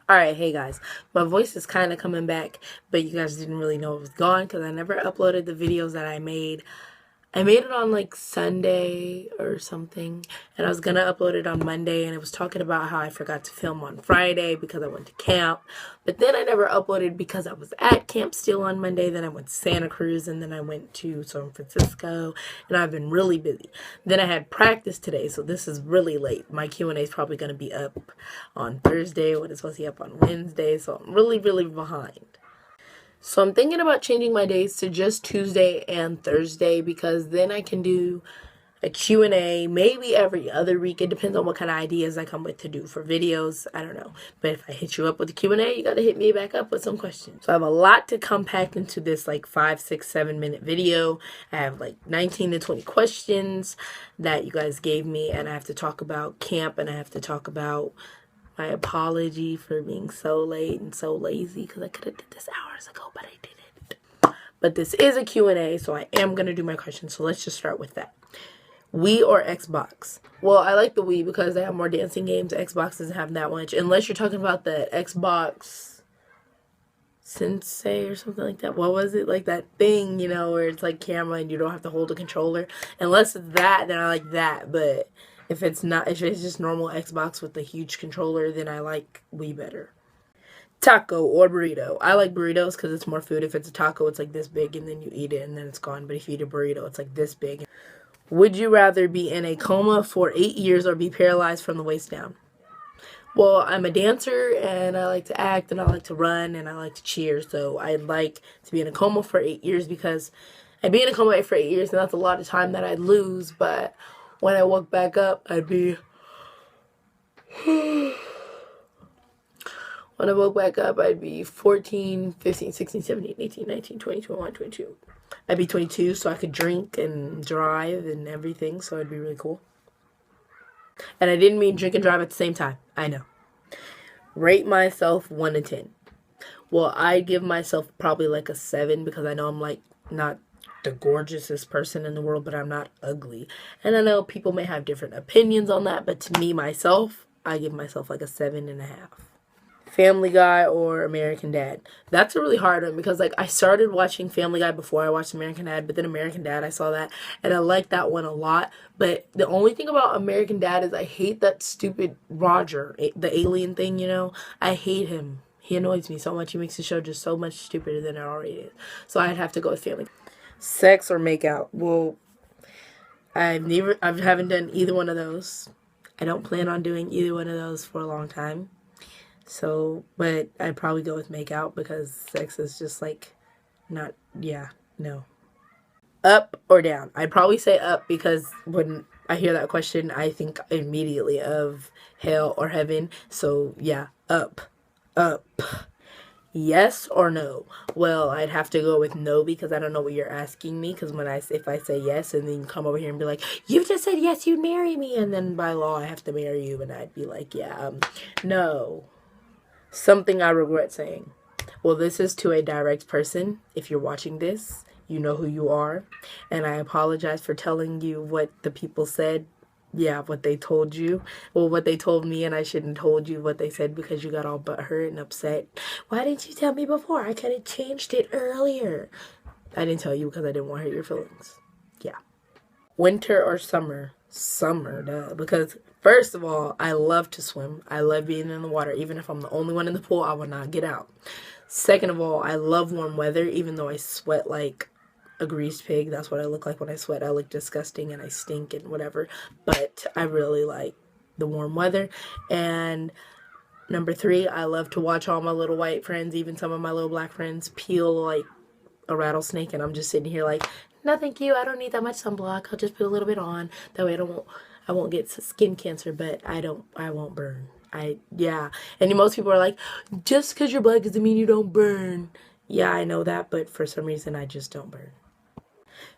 Alright, hey guys, my voice is kind of coming back, but you guys didn't really know it was gone because I never uploaded the videos that I made. I made it on like Sunday or something, and I was gonna upload it on Monday, and it was talking about how I forgot to film on Friday because I went to camp, but then I never uploaded because I was at camp still on Monday, then I went to Santa Cruz, and then I went to San Francisco, and I've been really busy. Then I had practice today, so this is really late. My Q&A is probably gonna be up on Thursday when it's supposed to be up on Wednesday, so I'm really behind. So I'm thinking about changing my days to just Tuesday and Thursday because then I can do a Q&A maybe every other week. It depends on what kind of ideas I come with to do for videos. I don't know. But if I hit you up with a Q&A, you got to hit me back up with some questions. So I have a lot to compact into this like 5, 6, 7 minute video. I have like 19 to 20 questions that you guys gave me, and I have to talk about camp, and I have to talk about my apology for being so late and so lazy because I could have did this hours ago, but I didn't. But this is a Q&A, so I am going to do my questions. So let's just start with that. Wii or Xbox? Well, I like the Wii because they have more dancing games. Xbox doesn't have that much. Unless you're talking about the Xbox Sensei or something like that. What was it? Like that thing, you know, where it's like camera and you don't have to hold a controller. Unless it's that, then I like that. But if it's not, if it's just normal Xbox with the huge controller, then I like Wii better. Taco or burrito? I like burritos because it's more food. If it's a taco, it's like this big and then you eat it and then it's gone. But if you eat a burrito, it's like this big. Would you rather be in a coma for 8 years or be paralyzed from the waist down? Well, I'm a dancer and I like to act and I like to run and I like to cheer. So I'd like to be in a coma for 8 years because I'd be in a coma for 8 years and that's a lot of time that I'd lose. But when I woke back up, I'd be... When I woke back up, I'd be 14, 15, 16, 17, 18, 19, 20, 21, 22. I'd be 22, so I could drink and drive and everything, so it'd be really cool. And I didn't mean drink and drive at the same time. I know. Rate myself 1 to 10. Well, I give myself probably like a 7 because I know I'm like not the gorgeousest person in the world, but I'm not ugly. And I know people may have different opinions on that, but to me, myself, I give myself like a 7.5. Family Guy or American Dad? That's a really hard one because like I started watching Family Guy before I watched American Dad, but then American Dad I saw that and I liked that one a lot. But the only thing about American Dad is I hate that stupid Roger, the alien thing, you know? I hate him. He annoys me so much. He makes the show just so much stupider than it already is. So I'd have to go with Family. Sex or make out? Well, I haven't done either one of those. I don't plan on doing either one of those for a long time. So, but I'd probably go with make out because sex is just like not, yeah, no. Up or down? I'd probably say up because when I hear that question, I think immediately of hell or heaven. So, yeah, up. Yes or no? Well, I'd have to go with no because I don't know what you're asking me. Because if I say yes and then you come over here and be like, you just said yes, you'd marry me. And then by law, I have to marry you. And I'd be like, yeah, no. Something I regret saying. Well, this is to a direct person. If you're watching this, you know who you are. And I apologize for telling you what the people said. Yeah, what they told you. Well, what they told me, and I shouldn't have told you what they said because you got all butthurt and upset. Why didn't you tell me before? I could have changed it earlier. I didn't tell you because I didn't want to hurt your feelings. Yeah. Winter or summer? Summer, duh. Because first of all, I love to swim. I love being in the water. Even if I'm the only one in the pool, I will not get out. Second of all, I love warm weather, even though I sweat like a greased pig. That's what I look like when I sweat. I look disgusting and I stink and whatever. But I really like the warm weather. And number 3, I love to watch all my little white friends, even some of my little black friends, peel like a rattlesnake. And I'm just sitting here like, no, thank you. I don't need that much sunblock. I'll just put a little bit on. That way I won't get skin cancer, but I won't burn. Yeah. And most people are like, just because you're black doesn't mean you don't burn. Yeah, I know that, but for some reason I just don't burn.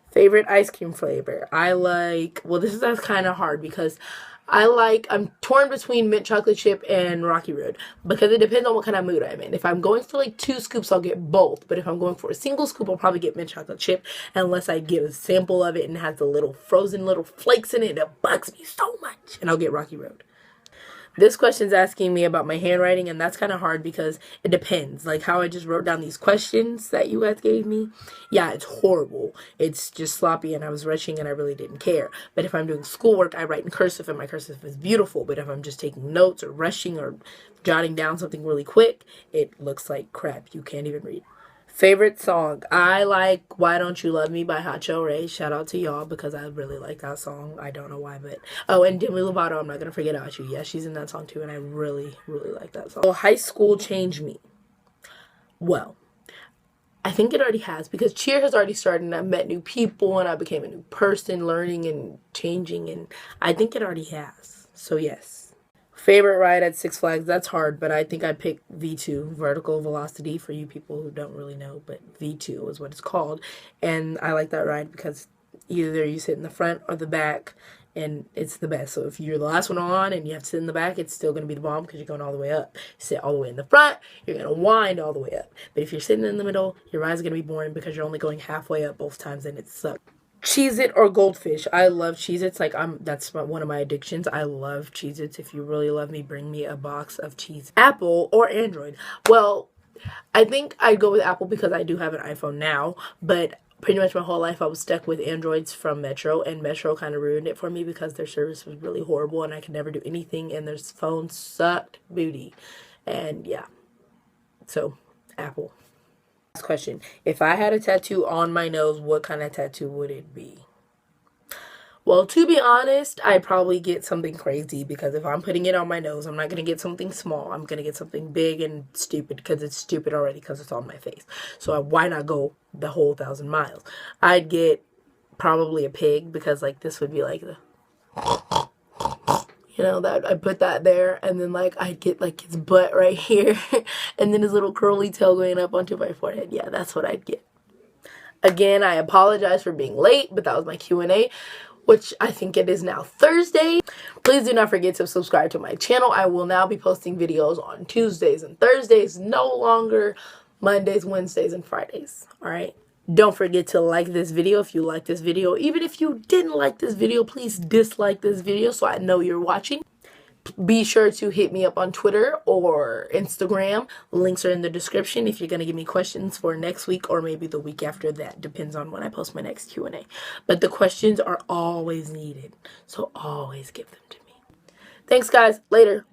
Favorite ice cream flavor? Well, this is kind of hard because I'm torn between mint chocolate chip and Rocky Road because it depends on what kind of mood I'm in. If I'm going for like 2 scoops, I'll get both. But if I'm going for a single scoop, I'll probably get mint chocolate chip unless I get a sample of it and it has the little frozen little flakes in it. It bugs me so much. And I'll get Rocky Road. This question's asking me about my handwriting, and that's kind of hard because it depends. Like how I just wrote down these questions that you guys gave me. Yeah, it's horrible. It's just sloppy, and I was rushing, and I really didn't care. But if I'm doing schoolwork, I write in cursive, and my cursive is beautiful. But if I'm just taking notes or rushing or jotting down something really quick, it looks like crap. You can't even read. Favorite song? I like Why Don't You Love Me by Hacho Ray. Shout out to y'all because I really like that song. I don't know why, but... Oh, and Demi Lovato, I'm not going to forget about you. Yeah, she's in that song too, and I really, really like that song. Oh, high school changed me. Well, I think it already has because cheer has already started and I met new people and I became a new person, learning and changing, and I think it already has. So, yes. Favorite ride at Six Flags? That's hard, but I think I'd pick V2, Vertical Velocity, for you people who don't really know, but V2 is what it's called. And I like that ride because either you sit in the front or the back, and it's the best. So if you're the last one on and you have to sit in the back, it's still going to be the bomb because you're going all the way up. You sit all the way in the front, you're going to wind all the way up. But if you're sitting in the middle, your ride's going to be boring because you're only going halfway up both times, and it sucks. Cheez-It or Goldfish? I love Cheez-Its. Like, that's one of my addictions. I love Cheez-Its. If you really love me, bring me a box of Cheez. Apple or Android? Well, I think I'd go with Apple because I do have an iPhone now, but pretty much my whole life I was stuck with Androids from Metro, and Metro kind of ruined it for me because their service was really horrible and I could never do anything, and their phone sucked booty. And yeah, so Apple. Question: if I had a tattoo on my nose, what kind of tattoo would it be? Well, to be honest, I'd probably get something crazy because if I'm putting it on my nose, I'm not going to get something small. I'm going to get something big and stupid because it's stupid already because it's on my face. So why not go the whole 1,000 miles? I'd get probably a pig because like this would be like the... You know, that I put that there, and then like I'd get like his butt right here, and then his little curly tail going up onto my forehead. Yeah, that's what I'd get. Again, I apologize for being late, but that was my Q&A, which I think it is now Thursday. Please do not forget to subscribe to my channel. I will now be posting videos on Tuesdays and Thursdays, no longer Mondays, Wednesdays, and Fridays. All right. Don't forget to like this video if you like this video. Even if you didn't like this video, please dislike this video so I know you're watching. Be sure to hit me up on Twitter or Instagram. Links are in the description if you're going to give me questions for next week or maybe the week after that. Depends on when I post my next Q&A. But the questions are always needed, so always give them to me. Thanks, guys. Later.